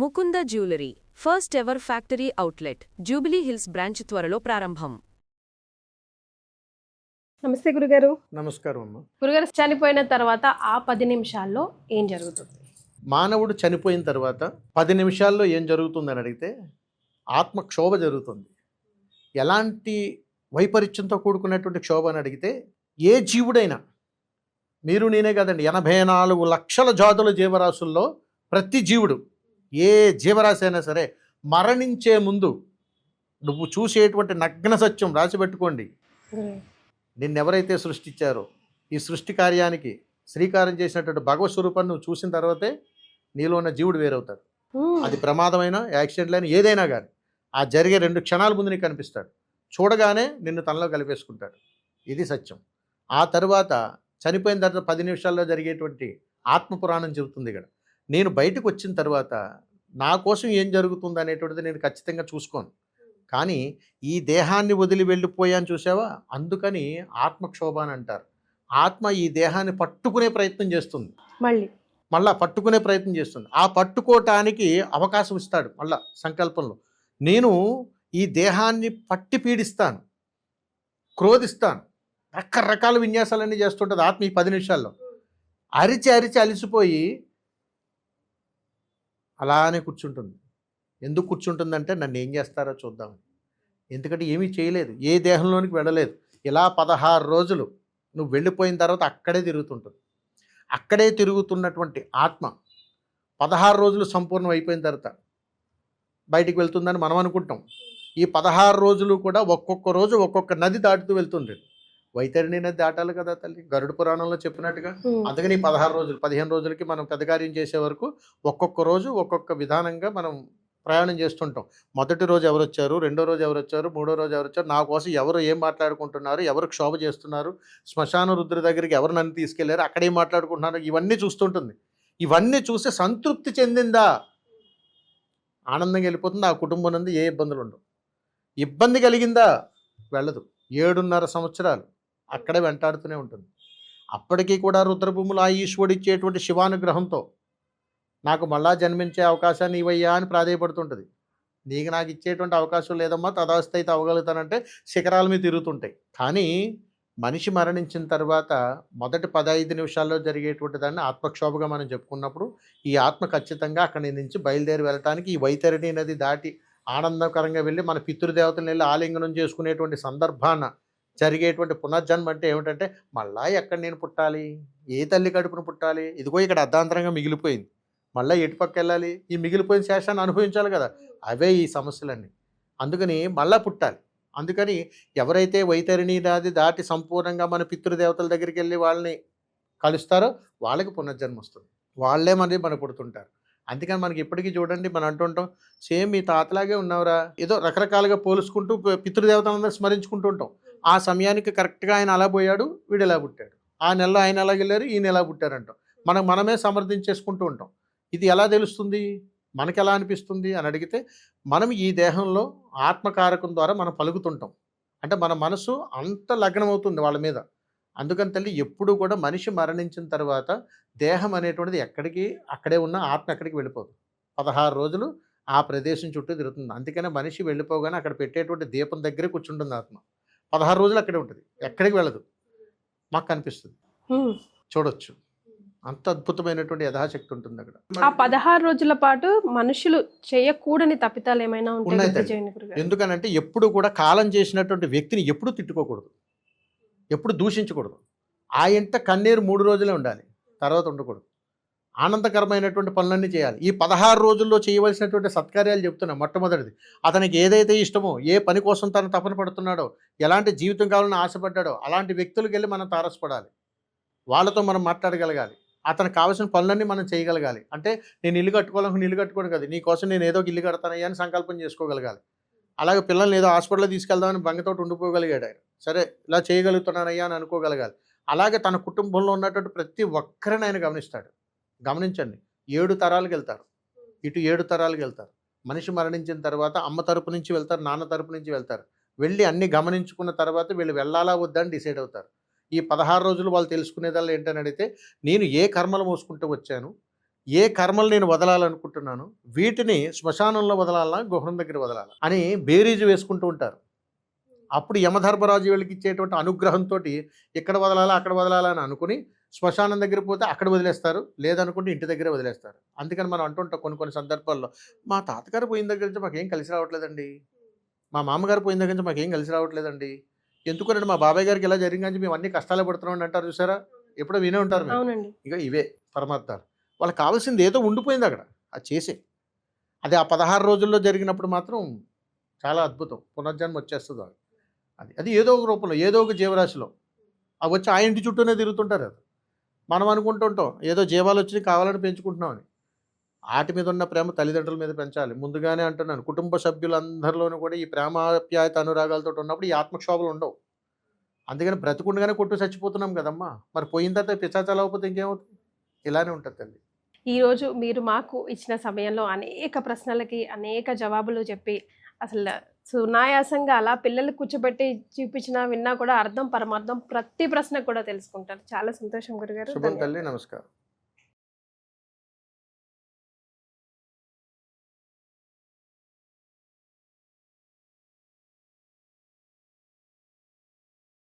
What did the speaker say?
Mukunda jewellery first ever factory outlet jubilee hills branch త్వరలో ప్రారంభం. నమస్తే గురుగారు. నమస్కారం అమ్మ. గురుగారు, చనిపోయిన తర్వాత ఆ 10 నిమిషాల్లో ఏం జరుగుతుంది? మానవుడు చనిపోయిన తర్వాత 10 నిమిషాల్లో ఏం జరుగుతుందని అడిగితే ఆత్మక్షోభ జరుగుతుంది. ఎలాంటి వైపరీత్యంతో కూడుకున్నటువంటి క్షోభ అని అడిగితే, ఏ జీవుడైనా, మీరు నేనే కాదండి, 84 లక్షల జాతుల జీవరాశుల్లో ప్రతి జీవుడు, ఏ జీవరాశి అయినా సరే మరణించే ముందు నువ్వు చూసేటువంటి నగ్న సత్యం రాసిపెట్టుకోండి. నిన్నెవరైతే సృష్టించారో ఈ సృష్టి కార్యానికి శ్రీకారం చేసినటువంటి భగవత్ స్వరూపాన్ని నువ్వు చూసిన తర్వాతే నీలో ఉన్న జీవుడు వేరవుతాడు. అది ప్రమాదమైన యాక్సిడెంట్లైన ఏదైనా కానీ ఆ జరిగే 2 క్షణాల ముందు నీకు కనిపిస్తాడు. చూడగానే నిన్ను తనలో కలిపేసుకుంటాడు. ఇది సత్యం. ఆ తర్వాత చనిపోయిన తర్వాత 10 నిమిషాల్లో జరిగేటువంటి ఆత్మపురాణం చెబుతుంది. ఇక్కడ నేను బయటకు వచ్చిన తర్వాత నా కోసం ఏం జరుగుతుంది అనేటువంటిది నేను ఖచ్చితంగా చూసుకోను. కానీ ఈ దేహాన్ని వదిలి వెళ్ళిపోయాను చూసావా, అందుకని ఆత్మక్షోభ అని అంటారు. ఆత్మ ఈ దేహాన్ని పట్టుకునే ప్రయత్నం చేస్తుంది, మళ్ళా పట్టుకునే ప్రయత్నం చేస్తుంది. ఆ పట్టుకోవటానికి అవకాశం ఇస్తాడు మళ్ళా సంకల్పంలో. నేను ఈ దేహాన్ని పట్టి పీడిస్తాను, క్రోధిస్తాను, రకరకాల విన్యాసాలన్నీ చేస్తుంటుంది ఆత్మ. ఈ 10 నిమిషాల్లో అరిచి అరిచి అలిసిపోయి అలానే కూర్చుంటుంది. ఎందుకు కూర్చుంటుందంటే నన్ను ఏం చేస్తారో చూద్దామని. ఎందుకంటే ఏమీ చేయలేదు, ఏ దేహంలోనికి వెళ్ళలేదు. ఇలా 16 రోజులు నువ్వు వెళ్ళిపోయిన తర్వాత అక్కడే తిరుగుతుంటుంది. అక్కడే తిరుగుతున్నటువంటి ఆత్మ 16 రోజులు సంపూర్ణం అయిపోయిన తర్వాత బయటికి వెళ్తుందని మనం అనుకుంటాం. ఈ 16 రోజులు కూడా ఒక్కొక్క రోజు ఒక్కొక్క నది దాటుతూ వెళ్తుంది. వైతరిణి నది దాటాలి కదా తల్లి, గరుడ పురాణంలో చెప్పినట్టుగా. అందుకని 16 రోజులు 15 రోజులకి మనం పెద్ద కార్యం చేసే వరకు ఒక్కొక్క రోజు ఒక్కొక్క విధానంగా మనం ప్రయాణం చేస్తుంటాం. మొదటి రోజు ఎవరు వచ్చారు, రెండో రోజు ఎవరు వచ్చారు, మూడో రోజు ఎవరు వచ్చారు, నా కోసం ఎవరు ఏం మాట్లాడుకుంటున్నారు, ఎవరు క్షోభ చేస్తున్నారు, శ్మశాన రుద్ర దగ్గరికి ఎవరు నన్ను తీసుకెళ్లారు, అక్కడేం మాట్లాడుకుంటున్నారు, ఇవన్నీ చూస్తుంటుంది. ఇవన్నీ చూసి సంతృప్తి చెందిందా, ఆనందంగా వెళ్ళిపోతుంది. ఆ కుటుంబం నుండి ఏ ఇబ్బందులు ఉండవు. ఇబ్బంది కలిగిందా, వెళ్ళదు. 7.5 సంవత్సరాలు అక్కడే వెంటాడుతూనే ఉంటుంది. అప్పటికీ కూడా రుద్రభూములు ఆ ఈశ్వరుడు ఇచ్చేటువంటి శివానుగ్రహంతో నాకు మళ్ళా జన్మించే అవకాశాన్ని ఇవయ్యా అని ప్రాధేయపడుతుంటుంది. నీకు నాకు ఇచ్చేటువంటి అవకాశం లేదమ్మా, తదాస్తి అయితే అవ్వగలుగుతానంటే శిఖరాల మీద తిరుగుతుంటాయి. కానీ మనిషి మరణించిన తర్వాత మొదటి 15 నిమిషాల్లో జరిగేటువంటి దాన్ని ఆత్మక్షోభగా మనం చెప్పుకున్నప్పుడు, ఈ ఆత్మ ఖచ్చితంగా అక్కడి నుంచి బయలుదేరి వెళ్ళటానికి ఈ వైతరిణి నది దాటి ఆనందకరంగా వెళ్ళి మన పితృదేవతలను వెళ్ళి ఆలింగనం చేసుకునేటువంటి సందర్భాన జరిగేటువంటి పునర్జన్మ అంటే ఏమిటంటే, మళ్ళా ఎక్కడ నేను పుట్టాలి, ఏ తల్లి కడుపును పుట్టాలి, ఇదిగో ఇక్కడ అర్ధాంతరంగా మిగిలిపోయింది, మళ్ళీ ఎటుపక్క వెళ్ళాలి, ఈ మిగిలిపోయిన శేషాన్ని అనుభవించాలి కదా, అవే ఈ సమస్యలన్నీ. అందుకని మళ్ళా పుట్టాలి. అందుకని ఎవరైతే వైతరిణి నది దాటి సంపూర్ణంగా మన పితృదేవతల దగ్గరికి వెళ్ళి వాళ్ళని కలుస్తారో వాళ్ళకి పునర్జన్మ వస్తుంది. వాళ్ళే మన పుడుతుంటారు. అందుకని మనకి ఇప్పటికీ చూడండి, మనం అంటుంటాం సేమ్ మీ తాతలాగే ఉన్నావురా, ఏదో రకరకాలుగా పోల్చుకుంటూ పితృదేవతలందరూ స్మరించుకుంటూ ఉంటాం. ఆ సమయానికి కరెక్ట్గా ఆయన అలా పోయాడు, వీడు ఎలా పుట్టాడు, ఆ నెలలో ఆయన ఎలా వెళ్ళారు, ఈయన ఎలా పుట్టారంటాం. మనమే సమర్థించేసుకుంటూ ఉంటాం. ఇది ఎలా తెలుస్తుంది, మనకి ఎలా అనిపిస్తుంది అని అడిగితే, మనం ఈ దేహంలో ఆత్మకారకం ద్వారా మనం పలుకుతుంటాం. అంటే మన మనసు అంత లగ్నం అవుతుంది వాళ్ళ మీద. అందుకని తల్లి ఎప్పుడు కూడా మనిషి మరణించిన తర్వాత దేహం అనేటువంటిది ఎక్కడికి అక్కడే ఉన్న ఆత్మ ఎక్కడికి వెళ్ళిపోదు. 16 రోజులు ఆ ప్రదేశం చుట్టూ తిరుగుతుంది. అందుకనే మనిషి వెళ్ళిపోగానే అక్కడ పెట్టేటువంటి దీపం దగ్గరే కూర్చుంటుంది ఆత్మ. 16 రోజులు అక్కడే ఉంటుంది, ఎక్కడికి వెళ్ళదు. మాకు కనిపిస్తుంది, చూడొచ్చు. అంత అద్భుతమైనటువంటి యథాశక్తి ఉంటుంది అక్కడ. ఆ 16 రోజుల పాటు మనుషులు చేయకూడని తప్పితాలు ఏమైనా ఉంటాయి? ఎందుకనంటే ఎప్పుడు కూడా కాలం చేసినటువంటి వ్యక్తిని ఎప్పుడు తిట్టుకోకూడదు, ఎప్పుడు దూషించకూడదు. ఆ ఇంట కన్నీరు 3 రోజులే ఉండాలి, తర్వాత ఉండకూడదు. ఆనందకరమైనటువంటి పనులన్నీ చేయాలి. ఈ 16 రోజుల్లో చేయవలసినటువంటి సత్కార్యాలు చెప్తున్నా. మొట్టమొదటిది, అతనికి ఏదైతే ఇష్టమో, ఏ పని కోసం తను తపన పడుతున్నాడో, ఎలాంటి జీవితం కావాలని ఆశపడ్డాడో అలాంటి వ్యక్తులకు వెళ్ళి మనం తారసపడాలి. వాళ్ళతో మనం మాట్లాడగలగాలి. అతనికి కావాల్సిన పనులన్నీ మనం చేయగలగాలి. అంటే నేను ఇల్లు కట్టుకోవాలనుకుని ఇల్లు కట్టుకోను కదా, నీకోసం నేను ఏదో ఒక ఇల్లు కడతానయ్యా అని సంకల్పం చేసుకోగలగాలి. అలాగే పిల్లల్ని ఏదో హాస్పిటల్లో తీసుకెళ్దామని బంగతోటి ఉండిపోగలిగాడు ఆయన. సరే ఇలా చేయగలుగుతున్నానయ్యా అని అనుకోగలగాలి. అలాగే తన కుటుంబంలో ఉన్నటువంటి ప్రతి ఒక్కరిని ఆయన గమనిస్తాడు. గమనించండి, 7 తరాలకు వెళ్తారు, ఇటు 7 తరాలకు వెళ్తారు. మనిషి మరణించిన తర్వాత అమ్మ తరపు నుంచి వెళ్తారు, నాన్న తరపు నుంచి వెళ్తారు. వెళ్ళి అన్నీ గమనించుకున్న తర్వాత వీళ్ళు వెళ్ళాలా వద్దని డిసైడ్ అవుతారు. ఈ 16 రోజులు వాళ్ళు తెలుసుకునేదాళ్ళు ఏంటని అడిగితే, నేను ఏ కర్మలు మోసుకుంటూ వచ్చాను, ఏ కర్మలు నేను వదలాలనుకుంటున్నాను, వీటిని శ్మశానంలో వదలాలా, గుహం దగ్గర వదలాలా అని బేరీజు వేసుకుంటూ ఉంటారు. అప్పుడు యమధర్మరాజు వీళ్ళకి ఇచ్చేటువంటి అనుగ్రహంతో ఇక్కడ వదలాలా అక్కడ వదలాలా అని అనుకుని శ్మశానం దగ్గర పోతే అక్కడ వదిలేస్తారు, లేదనుకుంటే ఇంటి దగ్గరే వదిలేస్తారు. అందుకని మనం అంటుంటాం కొన్ని సందర్భాల్లో, మా తాతగారు పోయిన దగ్గర నుంచి మాకేం కలిసి రావట్లేదండి, మా మామగారు పోయిన దగ్గర నుంచి మాకేం కలిసి రావట్లేదండి, ఎందుకనంటే మా బాబాయ్ గారికి ఇలా జరిగిందని మేము అన్ని కష్టాలు పడుతున్నాం అంటారు చూసారా, ఎప్పుడో వినే ఉంటారు మీరు. అవునండి. ఇక ఇవే పరమార్థాలు. వాళ్ళకి కావాల్సింది ఏదో ఉండిపోయింది అక్కడ, అది చేసే అది ఆ 16 రోజుల్లో జరిగినప్పుడు మాత్రం చాలా అద్భుతం, పునర్జన్మ వచ్చేస్తుంది వాళ్ళకి. అది ఏదో ఒక రూపంలో ఏదో ఒక జీవరాశిలో అవి వచ్చి ఆ ఇంటి చుట్టూనే తిరుగుతుంటారు. అది మనం అనుకుంటుంటాం ఏదో జీవాలు వచ్చి కావాలని పెంచుకుంటున్నామని. వాటి మీద ఉన్న ప్రేమ తల్లిదండ్రుల మీద పెంచాలి. ముందుగానే అంటున్నాను, కుటుంబ సభ్యులందరిలోనూ కూడా ఈ ప్రేమాప్యాయత అనురాగాలతో ఉన్నప్పుడు ఈ ఆత్మక్షోభలు ఉండవు. అందుకని బ్రతికుండగానే కొట్టు చచ్చిపోతున్నాం కదమ్మా, మరి పోయిన తర్వాత పిశాచాలు అవ్వకపోతే ఇంకేమవుతుంది? ఇలానే ఉంటుంది తల్లి. ఈరోజు మీరు మాకు ఇచ్చిన సమయంలో అనేక ప్రశ్నలకి అనేక జవాబులు చెప్పి అసలు సునాయాసంగా అలా పిల్లలు కూర్చోబెట్టి చూపించినా విన్నా కూడా అర్థం పరమార్థం ప్రతి ప్రశ్న కూడా తెలుసుకుంటారు. చాలా సంతోషం గురుగారు. శుభం తల్లి, నమస్కారం.